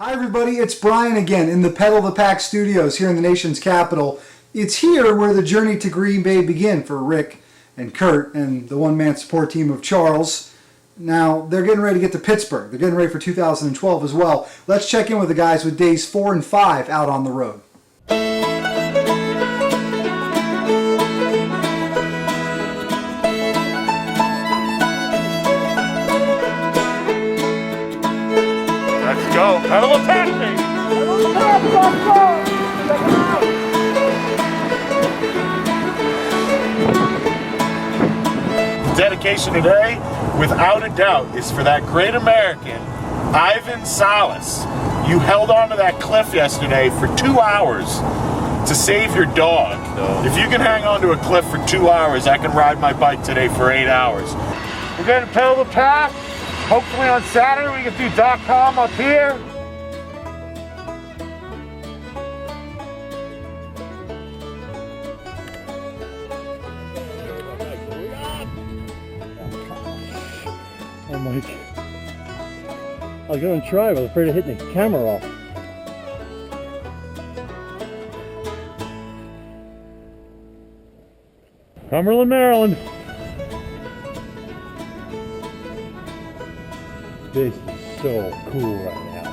Hi everybody, it's Brian again in the Pedal the Pack studios here in the nation's capital. It's here where the journey to Green Bay began for Rick and Kurt and the one-man support team of Charles. Now, they're getting ready to get to Pittsburgh. They're getting ready for 2012 as well. Let's check in with the guys with days 4 and 5 out on the road. Let's go. Pedal attack, baby. Pedal attack, let's go. Check it out. The dedication today, without a doubt, is for that great American, Ivan Salas. You held onto that cliff yesterday for 2 hours to save your dog. If you can hang onto a cliff for 2 hours, I can ride my bike today for 8 hours. We're going to pedal the pack. Hopefully on Saturday we can do .com up here. Oh my God. I was going to try, but I was afraid of hitting the camera off. Cumberland, Maryland. This is so cool right now.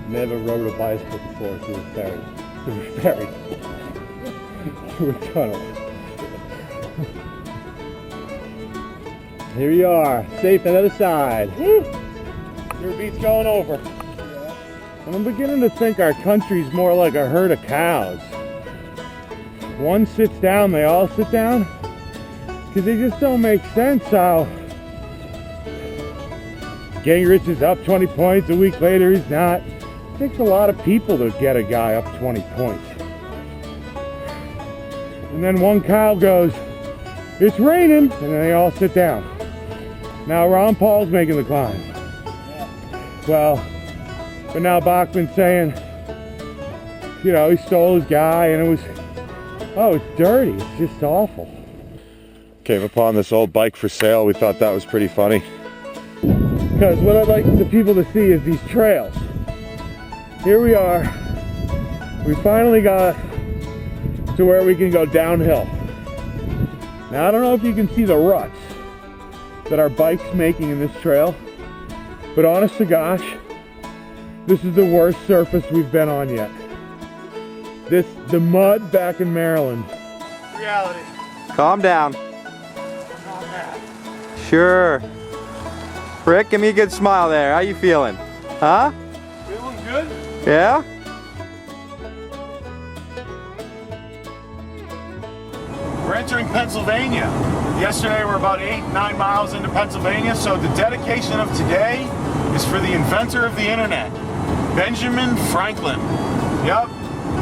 Never rode a bicycle before, so it was buried. It was buried. Through a tunnel. Here you are, safe on the other side. Woo! Your beat's going over. Yeah. And I'm beginning to think our country's more like a herd of cows. One sits down, they all sit down. Because they just don't make sense how Gingrich is up 20 points, a week later he's not. It takes a lot of people to get a guy up 20 points. And then one cow goes, it's raining, and then they all sit down. Now Ron Paul's making the climb. Well, but now Bachman's saying, you know, he stole his guy and it was, oh, it's dirty, it's just awful. Came upon this old bike for sale. We thought that was pretty funny. Because what I'd like the people to see is these trails. Here we are. We finally got to where we can go downhill. Now I don't know if you can see the ruts that our bike's making in this trail, but honest to gosh, this is the worst surface we've been on yet. The mud back in Maryland. Reality. Calm down. Sure. Rick, give me a good smile there. How you feeling? Huh? Feeling good? Yeah? We're entering Pennsylvania. Yesterday we're about 8-9 miles into Pennsylvania, so the dedication of today is for the inventor of the internet, Benjamin Franklin. Yep,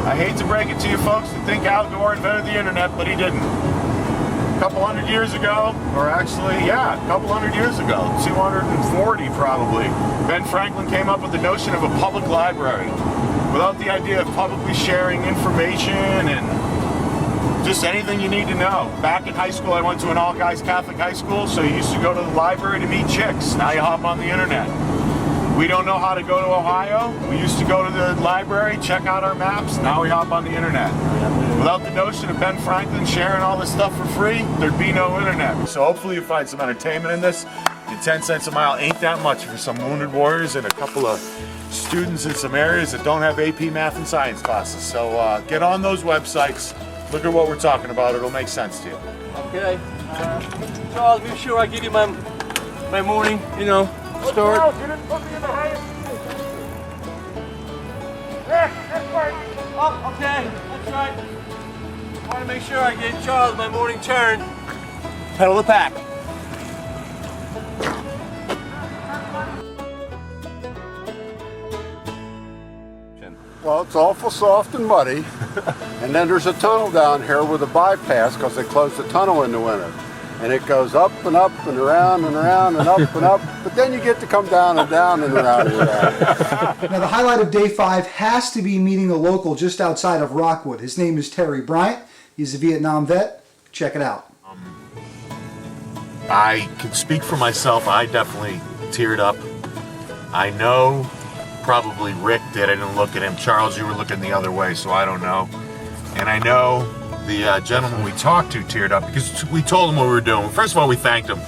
I hate to break it to you folks to think Al Gore invented the internet, but he didn't. A couple hundred years ago, or actually, yeah, a couple hundred years ago, 240 probably, Ben Franklin came up with the notion of a public library without the idea of publicly sharing information and just anything you need to know. Back in high school, I went to an all-guys Catholic high school, so you used to go to the library to meet chicks. Now you hop on the internet. We don't know how to go to Ohio. We used to go to the library, check out our maps. Now we hop on the internet. Without the notion of Ben Franklin sharing all this stuff for free, there'd be no internet. So hopefully you find some entertainment in this. And 10 cents a mile ain't that much for some wounded warriors and a couple of students in some areas that don't have AP math and science classes. So get on those websites. Look at what we're talking about. It'll make sense to you. Okay. Charles, make sure I give you my morning, start. Charles, you didn't put me in the highest. That's right. Oh, okay. That's right. I want to make sure I get Charles my morning turn. Pedal the pack. Well, it's awful soft and muddy, and then there's a tunnel down here with a bypass because they close the tunnel in the winter. And it goes up and up and around and around and up and up, but then you get to come down and down and around and around. Now the highlight of day 5 has to be meeting a local just outside of Rockwood. His name is Terry Bryant. He's a Vietnam vet. Check it out. I can speak for myself. I definitely teared up I know probably Rick did. I didn't look at him. Charles, you were looking the other way, so I don't know. And I know the gentleman we talked to teared up because we told him what we were doing. First of all, we thanked him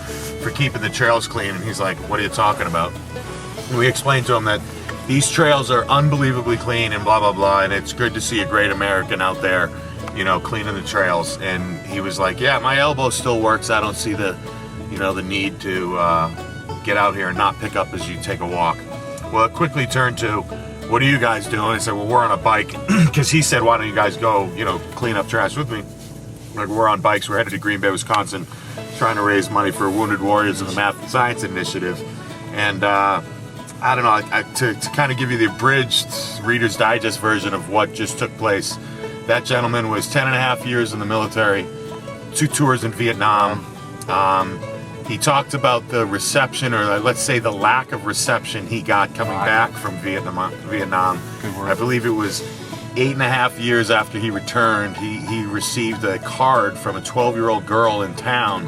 for keeping the trails clean, and he's like, what are you talking about? And we explained to him that these trails are unbelievably clean and blah, blah, blah, and it's good to see a great American out there, you know, cleaning the trails. And he was like, yeah, my elbow still works. I don't see the, you know, the need to get out here and not pick up as you take a walk. Well, it quickly turned to, what are you guys doing? I said, well, we're on a bike, because he said, why don't you guys go, you know, clean up trash with me? Like, we're on bikes, we're headed to Green Bay, Wisconsin, trying to raise money for Wounded Warriors and the Math and Science Initiative. And I don't know, to kind of give you the abridged Reader's Digest version of what just took place, that gentleman was 10.5 years in the military, 2 tours in Vietnam. He talked about the reception, or let's say the lack of reception he got coming back from Vietnam. I believe it was 8.5 years after he returned, he received a card from a 12-year-old girl in town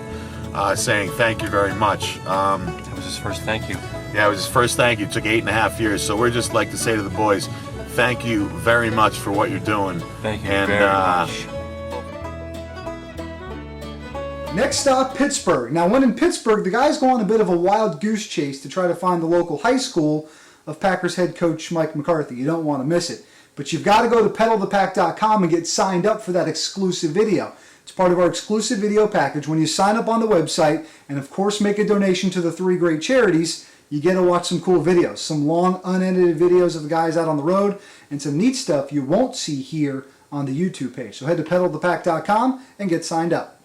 saying thank you very much. That was his first thank you. Yeah, it was his first thank you. It took 8.5 years. So we're just like to say to the boys, thank you very much for what you're doing. Thank you very much. Next stop, Pittsburgh. Now, when in Pittsburgh, the guys go on a bit of a wild goose chase to try to find the local high school of Packers head coach Mike McCarthy. You don't want to miss it. But you've got to go to pedalthepack.com and get signed up for that exclusive video. It's part of our exclusive video package. When you sign up on the website and, of course, make a donation to the 3 great charities, you get to watch some cool videos. Some long, unedited videos of the guys out on the road and some neat stuff you won't see here on the YouTube page. So head to pedalthepack.com and get signed up.